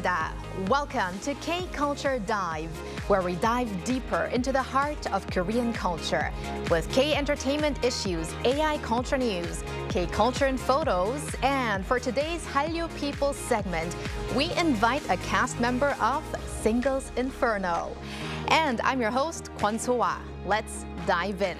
감사합니다. Welcome to K-Culture Dive, where we dive deeper into the heart of Korean culture with K-entertainment issues, AI culture news, K-culture and photos, and for today's Hallyu People segment, we invite a cast member of Singles Inferno. And I'm your host, Kwon So-ah. Let's dive in.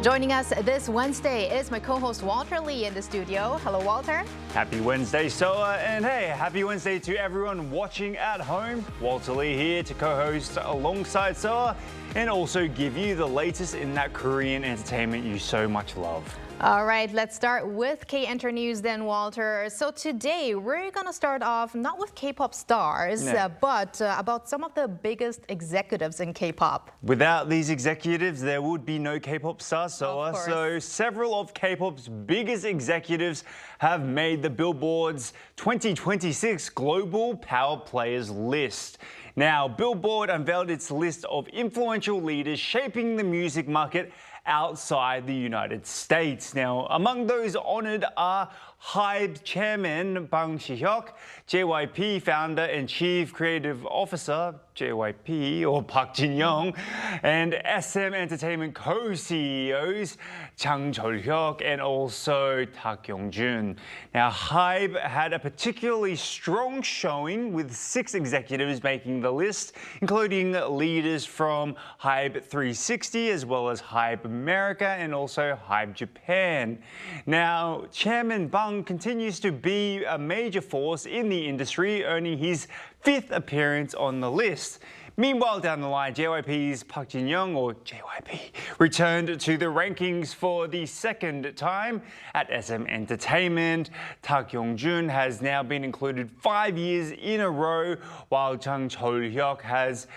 Joining us this Wednesday is my co-host Walter Lee in the studio. Hello, Walter. Happy Wednesday, Soa, and hey, happy Wednesday to everyone watching at home. Walter Lee here to co-host alongside Soa and also give you the latest in that Korean entertainment you so much love. All right, let's start with K-Enter News then, Walter. So today, we're going to start off not with K-pop stars, but about some of the biggest executives in K-pop. Without these executives, there would be no K-pop stars, Soa. So several of K-pop's biggest executives have made the Billboard's 2026 Global Power Players list. Now, Billboard unveiled its list of influential leaders shaping the music market outside the United States. Now, among those honored are HYBE chairman Si-hyuk, JYP founder and chief creative officer, JYP, or Jin-young, and SM Entertainment co-CEOs, Jang and also Jun. Now, HYBE had a particularly strong showing with 6 executives making the list, including leaders from HYBE 360 as well as HYBE America and also HYBE Japan. Now, Chairman Bang continues to be a major force in the industry, earning his 5th appearance on the list. Meanwhile, down the line, JYP's Jin-young, or JYP, returned to the rankings for the 2nd time at SM Entertainment. Jun has now been included 5 years in a row, while Jang has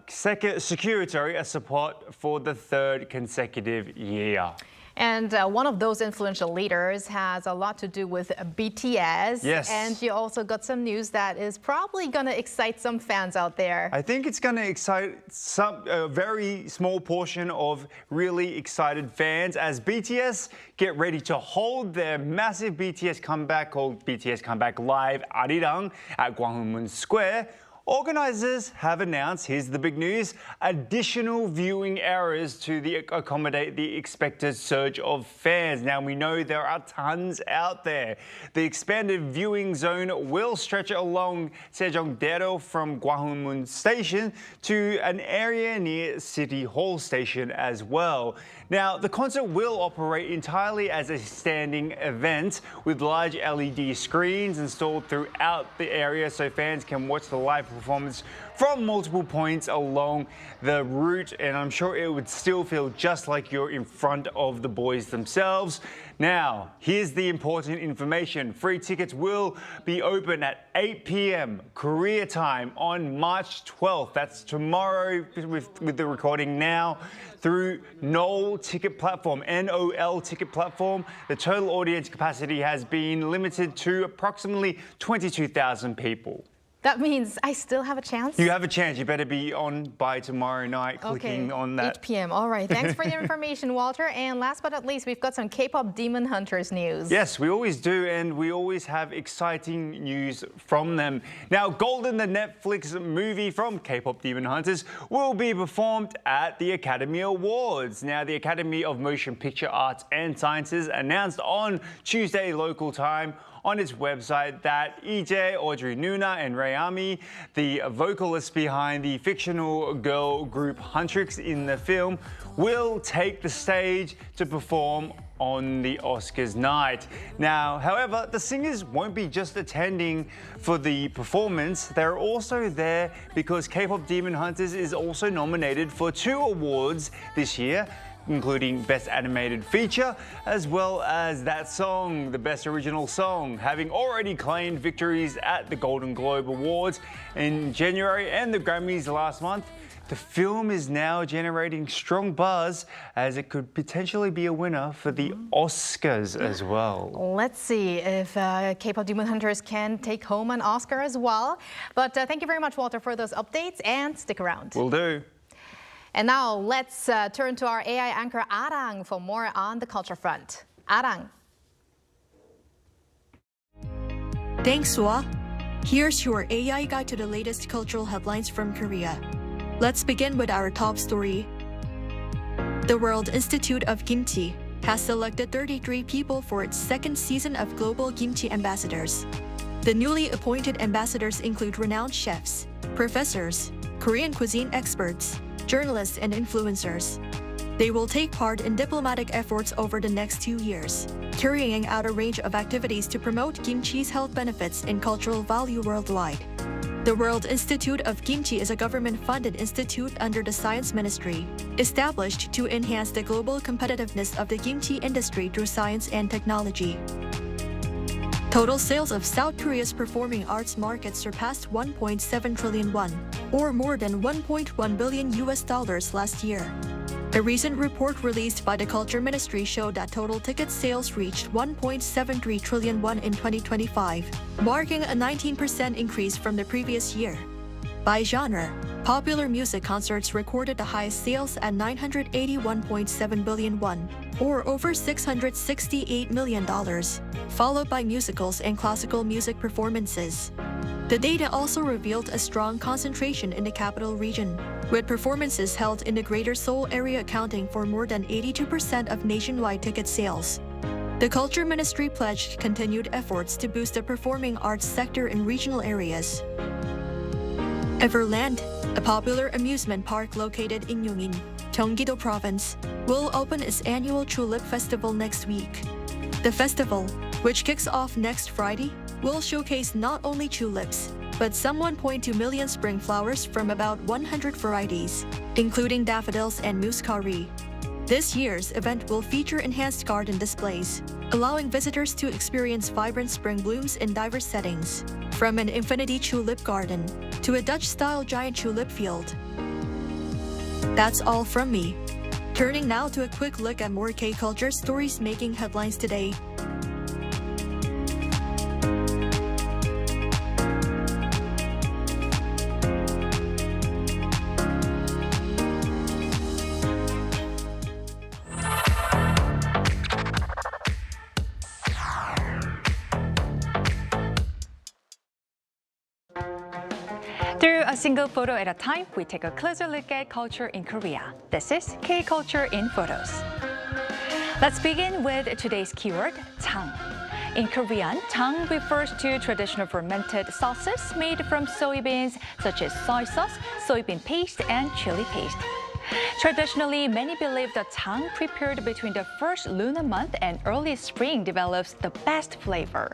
secured a support for the 3rd consecutive year. And one of those influential leaders has a lot to do with BTS. Yes. And you also got some news that is probably going to excite some fans out there. I think it's going to excite a very small portion of really excited fans as BTS get ready to hold their massive BTS comeback called BTS Comeback Live Arirang at Gwanghwamun Square. Organizers have announced, here's the big news, additional viewing hours to accommodate the expected surge of fans. Now, we know there are tons out there. The expanded viewing zone will stretch along Sejongdaedo from Gwanghwamun Station to an area near City Hall Station as well. Now, the concert will operate entirely as a standing event with large LED screens installed throughout the area so fans can watch the live performance from multiple points along the route, and I'm sure it would still feel just like you're in front of the boys themselves. Now, here's the important information. Free tickets will be open at 8 p.m. Korea time on March 12th. That's tomorrow with the recording now through NOL ticket platform, NOL ticket platform. The total audience capacity has been limited to approximately 22,000 people. That means I still have a chance? You have a chance. You better be on by tomorrow night clicking on that. 8 p.m. All right. Thanks for the information, Walter. And last but not least, we've got some K-pop Demon Hunters news. Yes, we always do, and we always have exciting news from them. Now, Golden, the Netflix movie from K-pop Demon Hunters, will be performed at the Academy Awards. Now, the Academy of Motion Picture Arts and Sciences announced on Tuesday local time on its website that EJ, Audrey Nuna, and Rayami, the vocalists behind the fictional girl group Huntrix in the film, will take the stage to perform on the Oscars night. Now, however, the singers won't be just attending for the performance. They're also there because K-pop Demon Hunters is also nominated for 2 awards this year, including Best Animated Feature, as well as that song, the Best Original Song, having already claimed victories at the Golden Globe Awards in January and the Grammys last month. The film is now generating strong buzz as it could potentially be a winner for the Oscars as well. Let's see if K-pop Demon Hunters can take home an Oscar as well. But thank you very much, Walter, for those updates, and stick around. Will do. And now let's turn to our AI anchor Arirang for more on the culture front. Arirang. Thanks, Wa. Here's your AI guide to the latest cultural headlines from Korea. Let's begin with our top story. The World Institute of Kimchi has selected 33 people for its second season of Global Kimchi Ambassadors. The newly appointed ambassadors include renowned chefs, professors, Korean cuisine experts, journalists, and influencers. They will take part in diplomatic efforts over the next 2 years, carrying out a range of activities to promote kimchi's health benefits and cultural value worldwide. The World Institute of Kimchi is a government-funded institute under the Science Ministry, established to enhance the global competitiveness of the kimchi industry through science and technology. Total sales of South Korea's performing arts market surpassed 1.7 trillion won, or more than $1.1 billion last year. A recent report released by the Culture Ministry showed that total ticket sales reached 1.73 trillion won in 2025, marking a 19% increase from the previous year. By genre, popular music concerts recorded the highest sales at 981.7 billion won, or over $668 million, followed by musicals and classical music performances. The data also revealed a strong concentration in the capital region, with performances held in the Greater Seoul area accounting for more than 82% of nationwide ticket sales. The Culture Ministry pledged continued efforts to boost the performing arts sector in regional areas. Everland, a popular amusement park located in Yongin, Gyeonggi-do Province, will open its annual Tulip Festival next week. The festival, which kicks off next Friday, will showcase not only tulips, but some 1.2 million spring flowers from about 100 varieties, including daffodils and muscari. This year's event will feature enhanced garden displays, allowing visitors to experience vibrant spring blooms in diverse settings, from an infinity tulip garden to a Dutch-style giant tulip field. That's all from me. Turning now to a quick look at more K-culture stories making headlines today. Through a single photo at a time, we take a closer look at culture in Korea. This is K-Culture in Photos. Let's begin with today's keyword, Jang. In Korean, Jang refers to traditional fermented sauces made from soybeans, such as soy sauce, soybean paste, and chili paste. Traditionally, many believe that Jang prepared between the first lunar month and early spring develops the best flavor.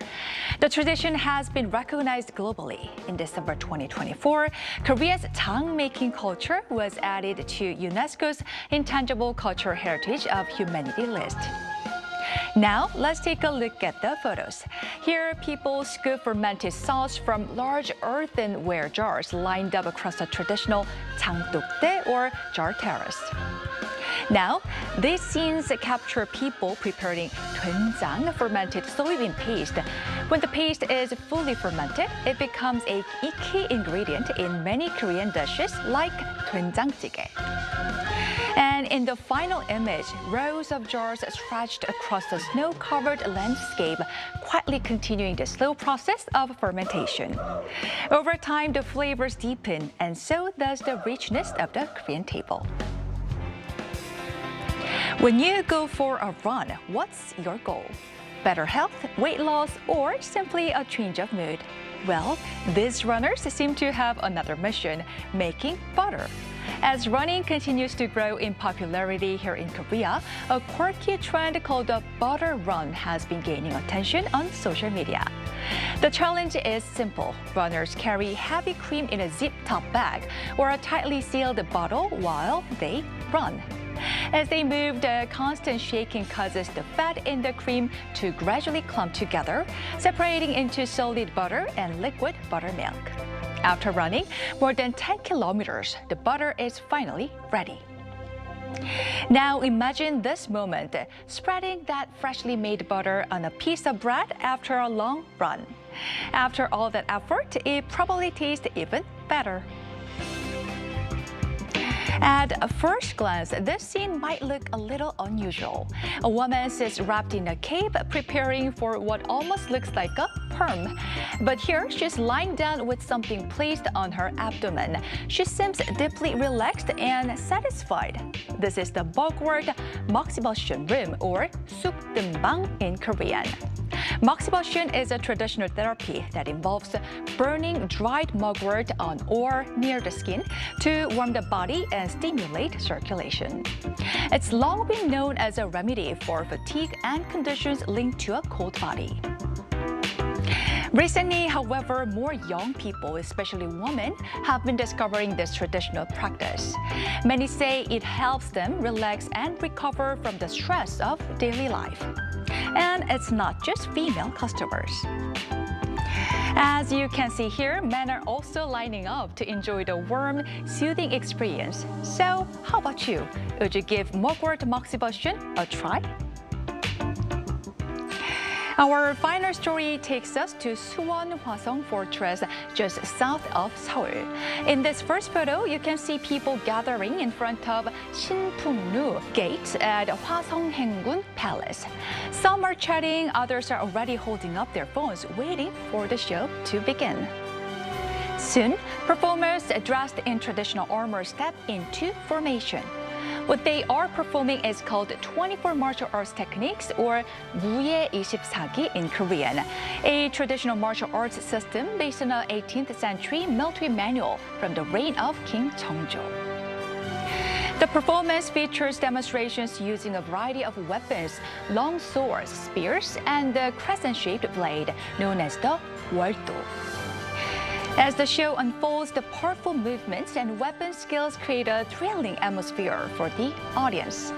The tradition has been recognized globally. In December 2024, Korea's Jang-making culture was added to UNESCO's Intangible Cultural Heritage of Humanity list. Now, let's take a look at the photos. Here, people scoop fermented sauce from large earthenware jars lined up across a traditional 장독대 or jar terrace. Now, these scenes capture people preparing doenjang, fermented soybean paste. When the paste is fully fermented, it becomes a key ingredient in many Korean dishes like doenjangjjigae. And in the final image, rows of jars stretched across the snow-covered landscape, quietly continuing the slow process of fermentation. Over time, the flavors deepen, and so does the richness of the Korean table. When you go for a run, what's your goal? Better health, weight loss, or simply a change of mood? Well, these runners seem to have another mission, making butter. As running continues to grow in popularity here in Korea, a quirky trend called the butter run has been gaining attention on social media. The challenge is simple. Runners carry heavy cream in a zip-top bag or a tightly sealed bottle while they run. As they move, the constant shaking causes the fat in the cream to gradually clump together, separating into solid butter and liquid buttermilk. After running more than 10 kilometers, the butter is finally ready. Now imagine this moment, spreading that freshly made butter on a piece of bread after a long run. After all that effort, it probably tastes even better. At first glance, this scene might look a little unusual. A woman sits wrapped in a cape preparing for what almost looks like a perm. But here, she's lying down with something placed on her abdomen. She seems deeply relaxed and satisfied. This is the mugwort moxibustion room, or sukdumbang in Korean. Moxibustion is a traditional therapy that involves burning dried mugwort on or near the skin to warm the body and stimulate circulation. It's long been known as a remedy for fatigue and conditions linked to a cold body. Recently, however, more young people, especially women, have been discovering this traditional practice. Many say it helps them relax and recover from the stress of daily life. And it's not just female customers. As you can see here, men are also lining up to enjoy the warm, soothing experience. So, how about you? Would you give mugwort moxibustion a try? Our final story takes us to Suwon Hwasong Fortress, just south of Seoul. In this first photo, you can see people gathering in front of Shinpungru Gate at Hwasong Palace. Some are chatting, others are already holding up their phones, waiting for the show to begin. Soon, performers dressed in traditional armor step into formation. What they are performing is called 24 martial arts techniques, or 무예 24기 in Korean, a traditional martial arts system based on an 18th century military manual from the reign of King Jeongjo. The performance features demonstrations using a variety of weapons, long swords, spears, and the crescent-shaped blade known as the 월도. As the show unfolds, the powerful movements and weapon skills create a thrilling atmosphere for the audience.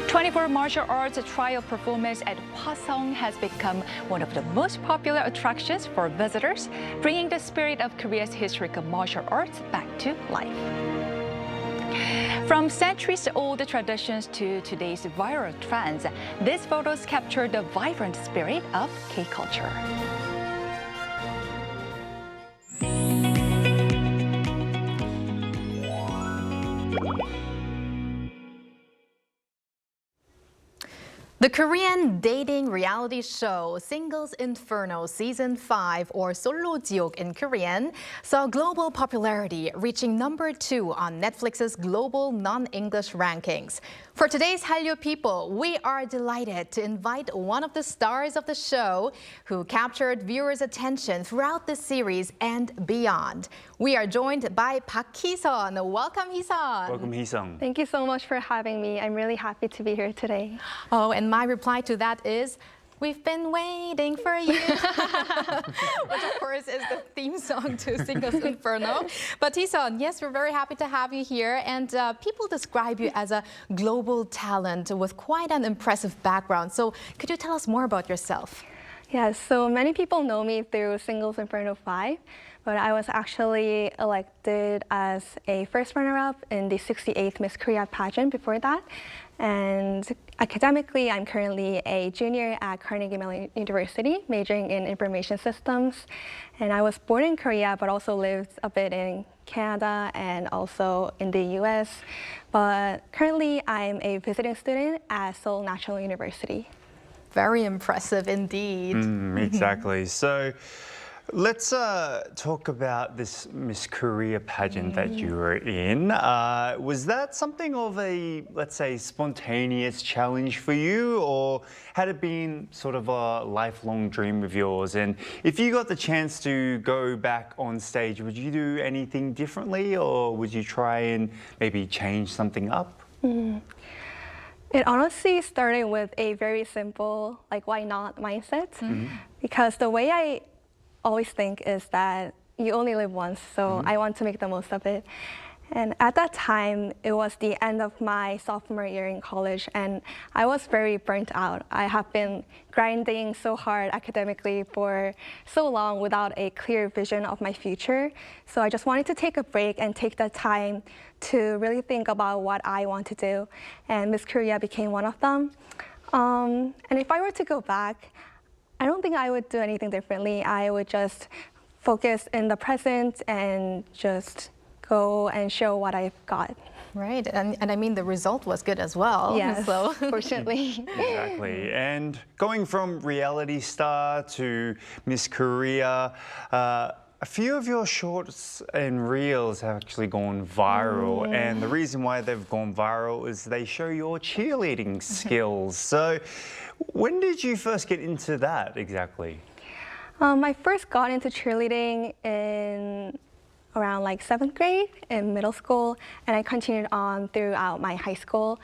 24 martial arts trial performance at Hwasong has become one of the most popular attractions for visitors, bringing the spirit of Korea's historical martial arts back to life. From centuries-old traditions to today's viral trends, these photos capture the vibrant spirit of K-culture. The Korean dating reality show Singles Inferno Season 5, or Solo 지옥 in Korean, saw global popularity, reaching number 2 on Netflix's global non-English rankings. For today's Hallyu people, we are delighted to invite one of the stars of the show who captured viewers' attention throughout the series and beyond. We are joined by Park Hee-sun. Welcome, Hee-sun. Welcome, Hee-sun. Thank you so much for having me. I'm really happy to be here today. Oh, and my reply to that is, we've been waiting for you, which of course is the theme song to Singles Inferno. But Hee-sun, yes, we're very happy to have you here. And people describe you as a global talent with quite an impressive background. So could you tell us more about yourself? Yes, so many people know me through Singles Inferno 5, but I was actually elected as a first runner-up in the 68th Miss Korea pageant before that. And academically, I'm currently a junior at Carnegie Mellon University, majoring in information systems. And I was born in Korea, but also lived a bit in Canada and also in the US. But currently, I'm a visiting student at Seoul National University. Very impressive indeed. Exactly. So let's talk about this Miss Korea pageant that you were in. Was that something of a, let's say, spontaneous challenge for you, or had it been sort of a lifelong dream of yours? And if you got the chance to go back on stage, would you do anything differently, or would you try and maybe change something up? It honestly started with a very simple, why not mindset, because the way I always think is that you only live once, so I want to make the most of it. And at that time, it was the end of my sophomore year in college, and I was very burnt out. I have been grinding so hard academically for so long without a clear vision of my future. So I just wanted to take a break and take the time to really think about what I want to do. And Miss Korea became one of them. And if I were to go back, I don't think I would do anything differently. I would just focus in the present and just go and show what I've got. Right, and I mean the result was good as well. Yes, So. fortunately. Exactly. And going from reality star to Miss Korea, a few of your shorts and reels have actually gone viral. And the reason why they've gone viral is they show your cheerleading skills. So when did you first get into that exactly? I first got into cheerleading in around like 7th grade in middle school, and I continued on throughout my high school.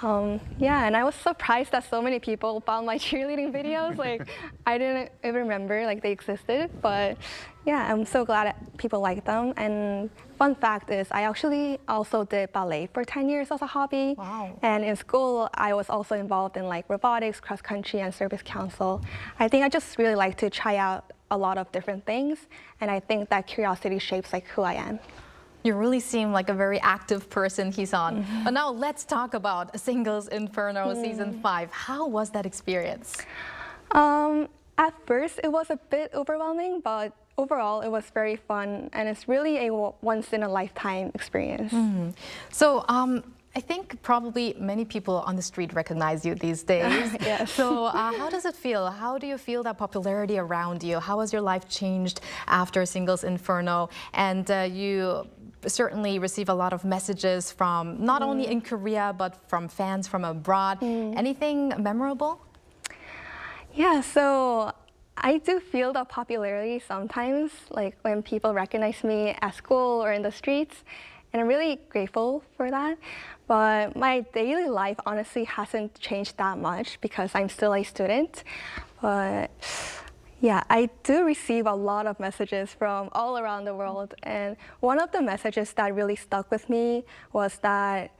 Yeah, and I was surprised that so many people found my cheerleading videos. Like, I didn't even remember like they existed, but yeah, I'm so glad that people like them. And fun fact is, I actually also did ballet for 10 years as a hobby. Wow. And in school, I was also involved in like robotics, cross country, and service council. I think I just really like to try out a lot of different things, and I think that curiosity shapes like who I am. You really seem like a very active person, Hee-sun. But now let's talk about Singles Inferno Season 5. How was that experience? At first, it was a bit overwhelming, but overall, it was very fun, and it's really a once-in-a-lifetime experience. So I think probably many people on the street recognize you these days. Yes. So how does it feel? How do you feel that popularity around you? How has your life changed after Singles Inferno? And you certainly receive a lot of messages from not only in Korea, but from fans from abroad. Anything memorable? Yeah, so I do feel the popularity sometimes, like when people recognize me at school or in the streets, and I'm really grateful for that. But my daily life honestly hasn't changed that much because I'm still a student. But yeah, I do receive a lot of messages from all around the world. And one of the messages that really stuck with me was that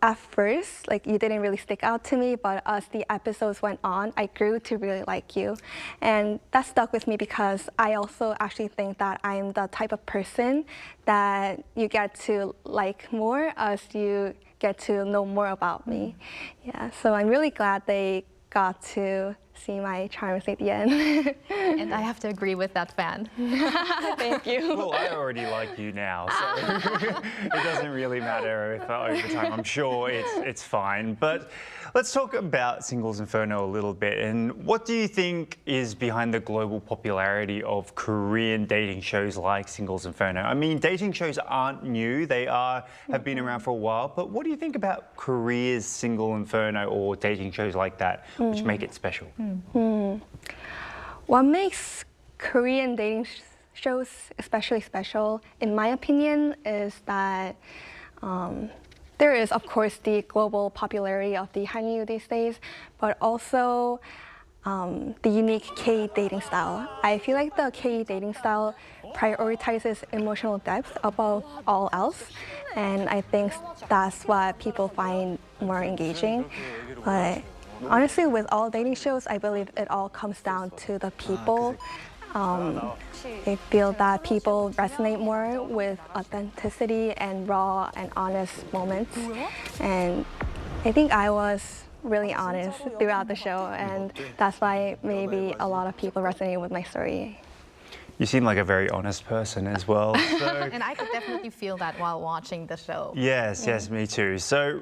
at first, like, you didn't really stick out to me, but as the episodes went on, I grew to really like you. And that stuck with me because I also actually think that I'm the type of person that you get to like more as you get to know more about me. Yeah, so I'm really glad they got to see my charms at the end. And I have to agree with that fan. Thank you. Well, I already like you now, so it doesn't really matter if over time. I'm sure it's fine. But let's talk about Singles Inferno a little bit. And what do you think is behind the global popularity of Korean dating shows like Singles Inferno? I mean, dating shows aren't new. They have been around for a while. But what do you think about Korea's Single Inferno or dating shows like that, which make it special? What makes Korean dating shows especially special, in my opinion, is that there is, of course, the global popularity of the Hallyu these days, but also the unique K dating style. I feel like the K dating style prioritizes emotional depth above all else, and I think that's what people find more engaging. But honestly, with all dating shows, I believe it all comes down to the people. I feel that people resonate more with authenticity and raw and honest moments. And I think I was really honest throughout the show, and that's why maybe a lot of people resonate with my story. You seem like a very honest person as well. So. And I could definitely feel that while watching the show. Yes, me too. So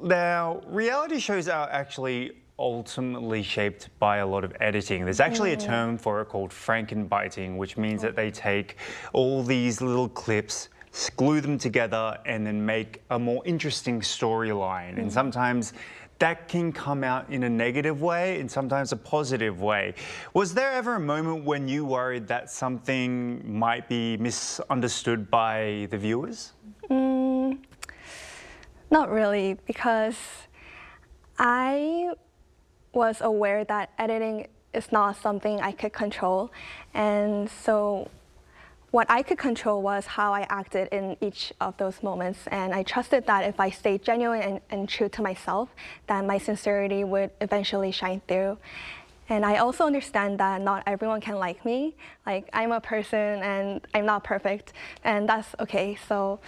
now, reality shows are actually ultimately shaped by a lot of editing. There's actually a term for it called frankenbiting, which means that they take all these little clips, glue them together, and then make a more interesting storyline. And sometimes that can come out in a negative way and sometimes a positive way. Was there ever a moment when you worried that something might be misunderstood by the viewers? Not really, because I was aware that editing is not something I could control. And so what I could control was how I acted in each of those moments. And I trusted that if I stayed genuine and true to myself, that my sincerity would eventually shine through. And I also understand that not everyone can like me. Like, I'm a person and I'm not perfect, and that's okay. So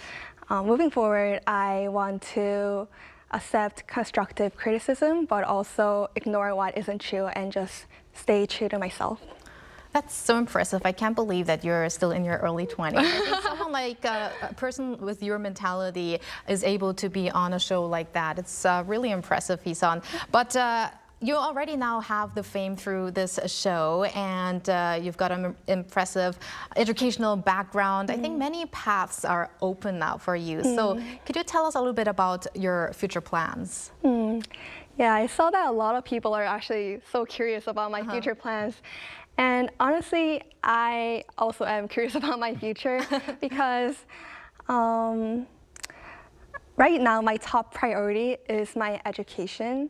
moving forward, I want to accept constructive criticism, but also ignore what isn't true and just stay true to myself. That's so impressive. I can't believe that you're still in your early 20s. I think someone like a person with your mentality is able to be on a show like that. It's really impressive, Hee-sun. But you already now have the fame through this show, and you've got an impressive educational background. I think many paths are open now for you. So could you tell us a little bit about your future plans? Yeah, I saw that a lot of people are actually so curious about my future plans. And honestly, I also am curious about my future because right now my top priority is my education.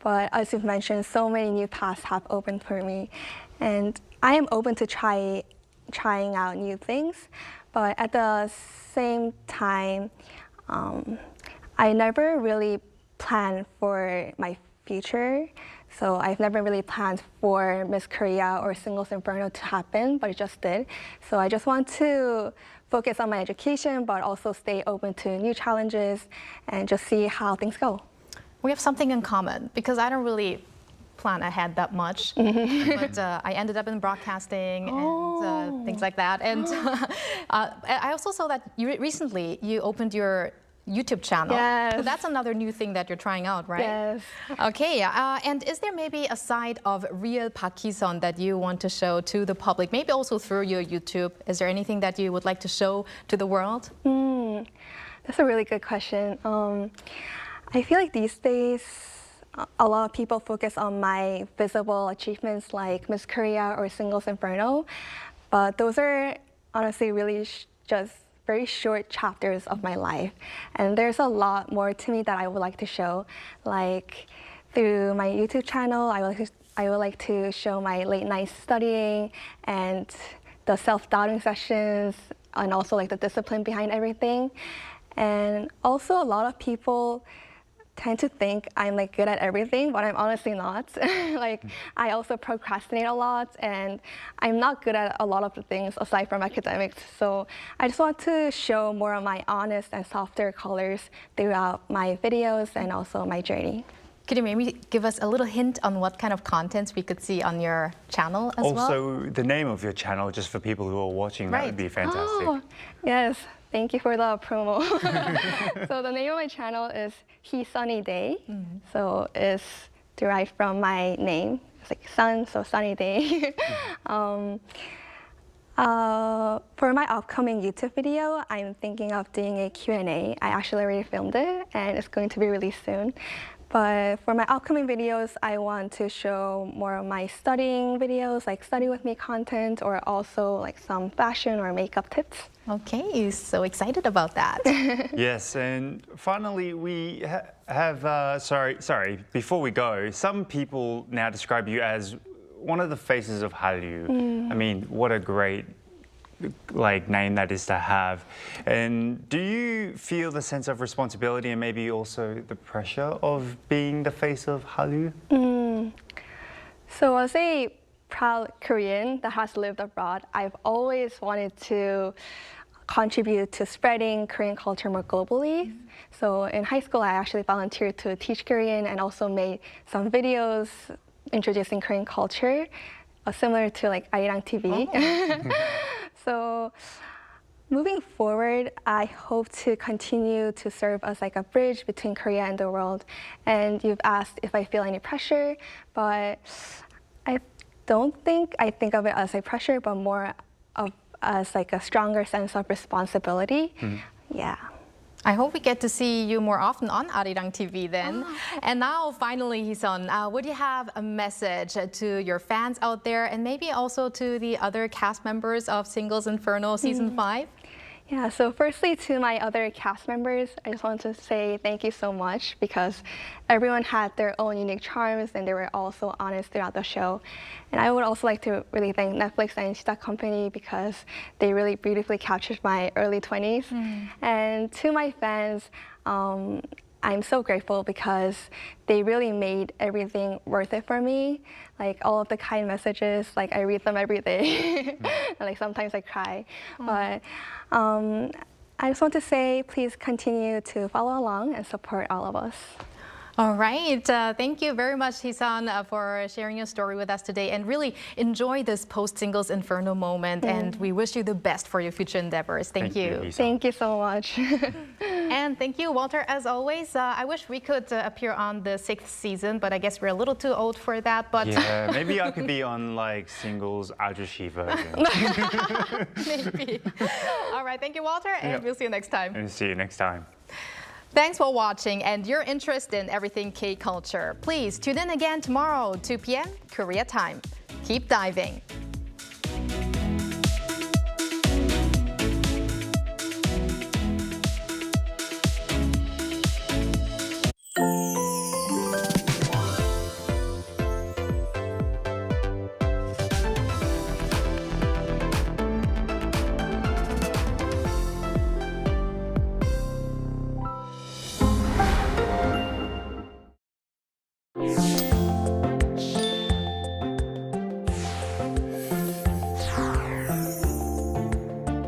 But as you've mentioned, so many new paths have opened for me. And I am open to trying out new things. But at the same time, I never really planned for my future. So I've never really planned for Miss Korea or Singles Inferno to happen, but it just did. So I just want to focus on my education, but also stay open to new challenges and just see how things go. We have something in common because I don't really plan ahead that much, but I ended up in broadcasting and things like that. And I also saw that recently you opened your YouTube channel. Yes. So that's another new thing that you're trying out, right? Yes. Okay, and is there maybe a side of real Park Hee-sun that you want to show to the public, maybe also through your YouTube? Is there anything that you would like to show to the world? That's a really good question. I feel like these days, a lot of people focus on my visible achievements like Miss Korea or Singles Inferno, but those are honestly really just very short chapters of my life. And there's a lot more to me that I would like to show. Like through my YouTube channel, I would like to show my late night studying and the self-doubting sessions and also like the discipline behind everything. And also a lot of people tend to think I'm like good at everything, but I'm honestly not. Like I also procrastinate a lot and I'm not good at a lot of the things aside from academics. So I just want to show more of my honest and softer colors throughout my videos and also my journey. Could you maybe give us a little hint on what kind of contents we could see on your channel as well? Also, the name of your channel, just for people who are watching, that would be fantastic. Oh, yes. Thank you for the promo. So the name of my channel is Hee-sunny Day. So it's derived from my name. It's like sun, so sunny day. For my upcoming YouTube video, I'm thinking of doing a Q&A. I actually already filmed it and it's going to be released soon. But for my upcoming videos, I want to show more of my studying videos, like study with me content, or also like some fashion or makeup tips. Okay, so excited about that. Yes, and finally we have, sorry, before we go, some people now describe you as one of the faces of Hallyu. I mean, what a great name that is to have. And do you feel the sense of responsibility and maybe also the pressure of being the face of Hallyu? So as a proud Korean that has lived abroad, I've always wanted to contribute to spreading Korean culture more globally. So in high school, I actually volunteered to teach Korean and also made some videos introducing Korean culture, similar to like Arirang TV. So moving forward, I hope to continue to serve as like a bridge between Korea and the world. And you've asked if I feel any pressure, but I don't think I think of it as a pressure, but more of as like a stronger sense of responsibility. Yeah. I hope we get to see you more often on Arirang TV then. And now, finally, Hee-sun, would you have a message to your fans out there and maybe also to the other cast members of Singles Inferno Season 5? Yeah, so firstly to my other cast members, I just want to say thank you so much because everyone had their own unique charms and they were all so honest throughout the show. And I would also like to really thank Netflix and Shita Company because they really beautifully captured my early 20s. And to my fans, I'm so grateful because they really made everything worth it for me. Like all of the kind messages, like I read them every day. And like sometimes I cry. But I just want to say, please continue to follow along and support all of us. All right. Thank you very much, Hee-sun, for sharing your story with us today, and really enjoy this post-singles Inferno moment. And we wish you the best for your future endeavors. Thank you. Hee-sun. Thank you so much. And thank you, Walter, as always. I wish we could appear on the 6th season, but I guess we're a little too old for that. But yeah, maybe I could be on like singles ajushi version. maybe. All right. Thank you, Walter, and we'll see you next time. And see you next time. Thanks for watching and your interest in everything K-culture. Please tune in again tomorrow, 2 p.m. Korea time. Keep diving.